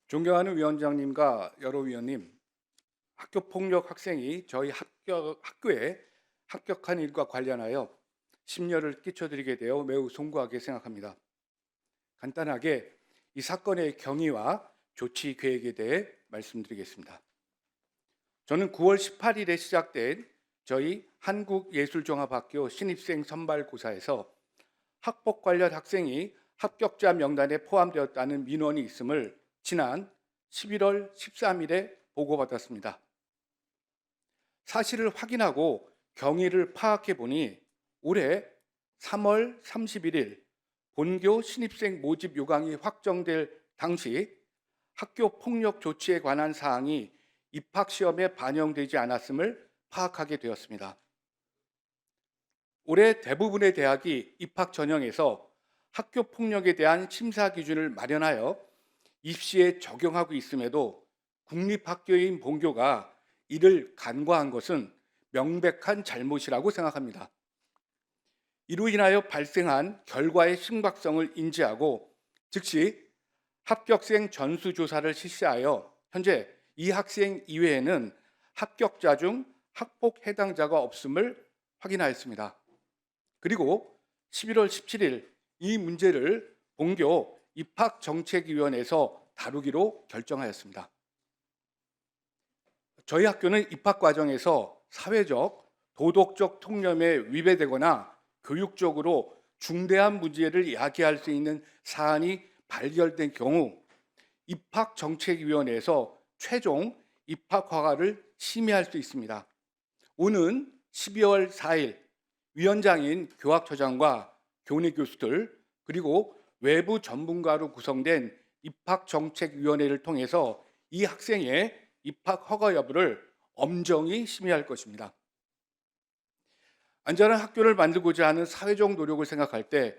존경하는 위원장님과 여러 위원님, 학교 폭력 학생이 저희 학교에 합격한 일과 관련하여 심려를 끼쳐드리게 되어 매우 송구하게 생각합니다. 간단하게 이 사건의 경위와 조치 계획에 대해 말씀드리겠습니다. 저는 9월 18일에 시작된 저희 한국예술종합학교 신입생 선발고사에서 학폭 관련 학생이 합격자 명단에 포함되었다는 민원이 있음을 지난 11월 13일에 보고받았습니다. 사실을 확인하고 경위를 파악해 보니 올해 3월 31일 본교 신입생 모집 요강이 확정될 당시 학교 폭력 조치에 관한 사항이 입학 시험에 반영되지 않았음을 파악하게 되었습니다. 올해 대부분의 대학이 입학 전형에서 학교 폭력에 대한 심사 기준을 마련하여 입시에 적용하고 있음에도 국립학교인 본교가 이를 간과한 것은 명백한 잘못이라고 생각합니다. 이로 인하여 발생한 결과의 심각성을 인지하고 즉시 합격생 전수조사를 실시하여 현재 이 학생 이외에는 합격자 중 학폭 해당자가 없음을 확인하였습니다. 그리고 11월 17일 이 문제를 본교 입학정책위원회에서 다루기로 결정하였습니다. 저희 학교는 입학 과정에서 사회적, 도덕적 통념에 위배되거나 교육적으로 중대한 문제를 야기할 수 있는 사안이 발견된 경우 입학정책위원회에서 최종 입학 허가를 심의할 수 있습니다. 오는 12월 4일 위원장인 교학처장과 교내 교수들 그리고 외부 전문가로 구성된 입학정책위원회를 통해서 이 학생의 입학 허가 여부를 엄정히 심의할 것입니다. 안전한 학교를 만들고자 하는 사회적 노력을 생각할 때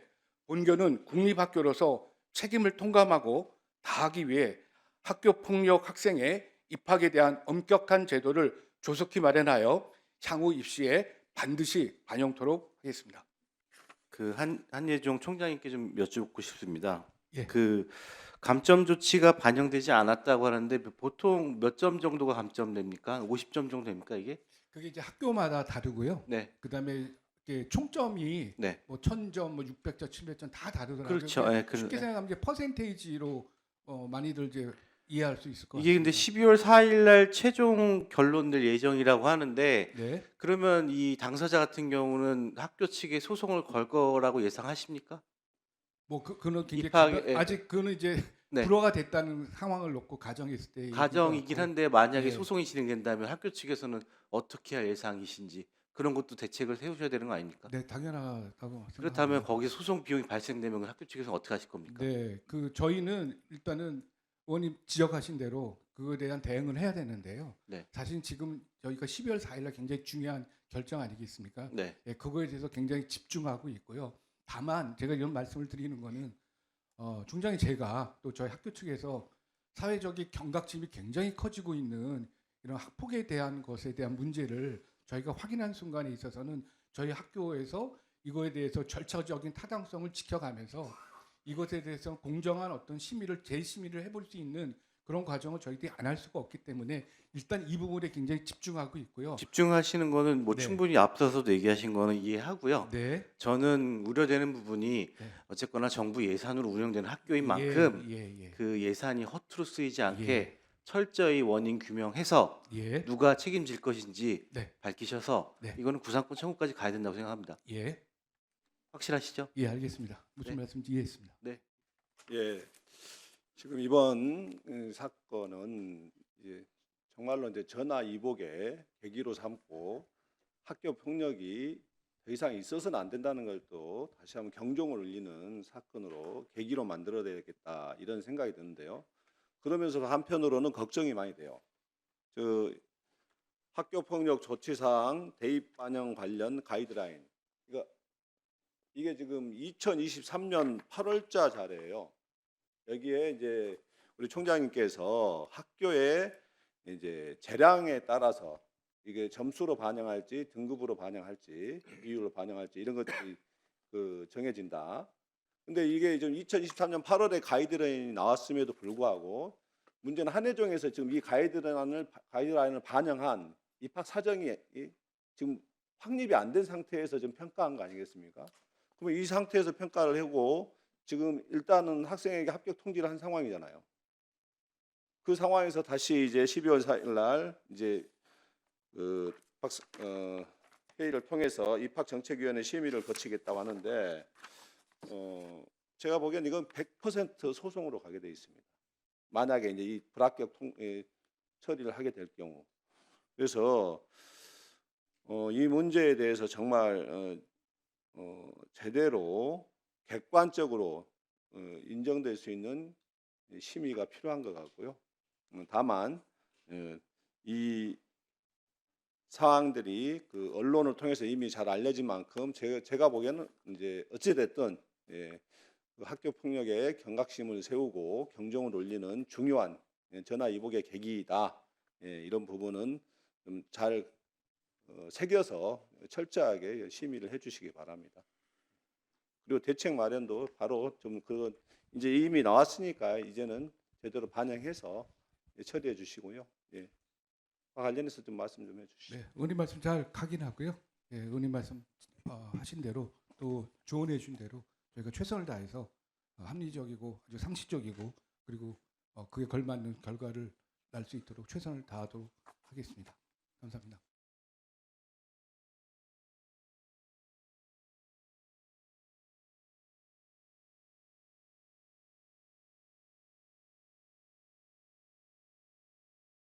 본교는 국립학교로서 책임을 통감하고 다하기 위해 학교 폭력 학생의 입학에 대한 엄격한 제도를 조속히 마련하여 향후 입시에 반드시 반영토록 하겠습니다. 한예종 총장님께 좀 여쭙고 싶습니다. 예. 감점 조치가 반영되지 않았다고 하는데 보통 몇 점 정도가 감점됩니까? 50점 정도 됩니까 이게? 그게 이제 학교마다 다르고요. 네. 그다음에 이게 총점이 네. 뭐 1000점, 뭐 600점, 700점 다 다르더라고요. 그렇죠. 그러니까 예, 쉽게 생각하면 이제 퍼센테이지로 많이들 이제 이해할 수 있을 것 이게 같습니다. 근데 12월 4일 날 최종 결론 낼 예정이라고 하는데 네. 그러면 이 당사자 같은 경우는 학교 측에 소송을 걸 거라고 예상하십니까? 뭐 그는 굉장히 입학에- 예. 아직 그는 이제 네. 불허가 됐다는 상황을 놓고 가정했을 때 가정이긴 한데 만약에 예. 소송이 진행된다면 학교 측에서는 어떻게 할 예상이신지 그런 것도 대책을 세우셔야 되는 거 아닙니까? 네, 당연하다고 그렇다면 생각합니다. 거기서 소송 비용이 발생되면 학교 측에서 어떻게 하실 겁니까? 네, 저희는 일단은 의원님 지적하신 대로 그거에 대한 대응을 해야 되는데요. 네. 사실 지금 저희가 12월 4일 날 굉장히 중요한 결정 아니겠습니까? 네. 예, 그거에 대해서 굉장히 집중하고 있고요. 다만 제가 이런 말씀을 드리는 거는 중장이 제가 또 저희 학교 측에서 사회적인 경각심이 굉장히 커지고 있는 이런 학폭에 대한 것에 대한 문제를 저희가 확인한 순간에 있어서는 저희 학교에서 이거에 대해서 절차적인 타당성을 지켜가면서 이것에 대해서 공정한 어떤 심의를 재심의를 해볼 수 있는 그런 과정을 저희들이 안 할 수가 없기 때문에 일단 이 부분에 굉장히 집중하고 있고요. 집중하시는 거는 뭐 네. 충분히 앞서서도 얘기하신 거는 이해하고요. 네. 저는 우려되는 부분이 네. 어쨌거나 정부 예산으로 운영되는 학교인 만큼 예. 그 예산이 허투루 쓰이지 않게 예. 철저히 원인 규명해서 예. 누가 책임질 것인지 네. 밝히셔서 네. 이거는 구상권 청구까지 가야 된다고 생각합니다. 예. 확실하시죠? 예, 알겠습니다. 무슨 네. 말씀인지 이해했습니다. 네. 예, 지금 이번 사건은 이제 정말로 이제 전화 이복의 계기로 삼고 학교 폭력이 더 이상 있어서는 안 된다는 걸 또 다시 한번 경종을 울리는 사건으로 계기로 만들어야 되겠다 이런 생각이 드는데요. 그러면서 한편으로는 걱정이 많이 돼요. 학교 폭력 조치 사항 대입 반영 관련 가이드라인 이게 지금 2023년 8월자 자료예요. 여기에 이제 우리 총장님께서 학교의 이제 재량에 따라서 이게 점수로 반영할지 등급으로 반영할지 비율로 반영할지 이런 것들이 정해진다. 근데 이게 좀 2023년 8월에 가이드라인이 나왔음에도 불구하고 문제는 한예종에서 지금 이 가이드라인을 반영한 입학 사정이 지금 확립이 안 된 상태에서 지금 평가한 거 아니겠습니까? 그러면 이 상태에서 평가를 하고 지금 일단은 학생에게 합격 통지를 한 상황이잖아요. 그 상황에서 다시 이제 12월 4일 날 이제 회의를 통해서 입학정책위원회 심의를 거치겠다고 하는데 제가 보기엔 이건 100% 소송으로 가게 돼 있습니다. 만약에 이제 이 불합격 처리를 하게 될 경우. 그래서 이 문제에 대해서 정말 제대로 객관적으로 인정될 수 있는 심의가 필요한 것 같고요. 다만 이 사항들이 그 언론을 통해서 이미 잘 알려진 만큼 제가 보기에는 이제 어찌 됐든 그 학교 폭력에 경각심을 세우고 경종을 울리는 중요한 전화 이복의 계기이다. 이런 부분은 좀 잘 새겨서 철저하게 심의를 해주시기 바랍니다. 그리고 대책 마련도 바로 좀 그 이제 이미 나왔으니까 이제는 제대로 반영해서 처리해 주시고요. 예. 관련해서 좀 말씀 좀 해주시죠. 네, 의원님 말씀 잘 각인하고요. 예, 의원님 말씀 하신 대로 또 조언해 준 대로 저희가 최선을 다해서 합리적이고 아주 상식적이고 그리고 그에 걸맞는 결과를 날 수 있도록 최선을 다하도록 하겠습니다. 감사합니다.